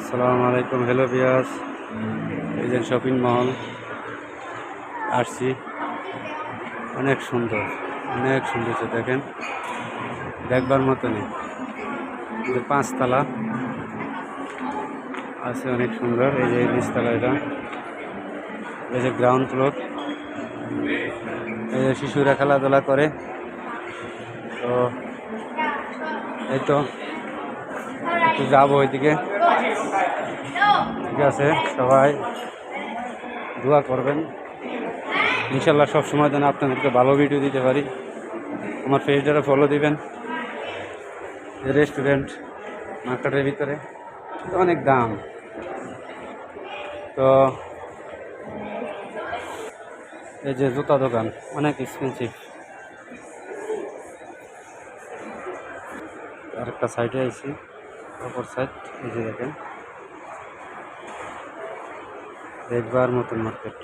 আসসালামু আলাইকুম। Hello viewers, এই যে শপিং মল আসছি। অনেক সুন্দর, অনেক সুন্দর দেখেন, দেখবার মতনই। যে পাঁচতলা আছে, অনেক সুন্দর। এই যে নিচতলা, এটা এই যে গ্রাউন্ড ফ্লোর। এই যে শিশুরা খেলাধুলা করে। তো এই তো একটু যাবো ওইদিকে। ঠিক আছে, সবাই দোয়া করবেন ইনশাল্লাহ। সবসময় যেন আপনাদেরকে ভালো ভিডিও দিতে পারি। আমার পেজটারে ফলো দিবেন। রেস্টুরেন্ট মার্কেটের ভিতরে অনেক দাম। তো এই যে জুতা দোকান অনেক এক্সপেন্সিভ। আরেকটা সাইডে আইছি, অপর সাইড। এই যে দেখেন, দেখবার মতন মার্কেট।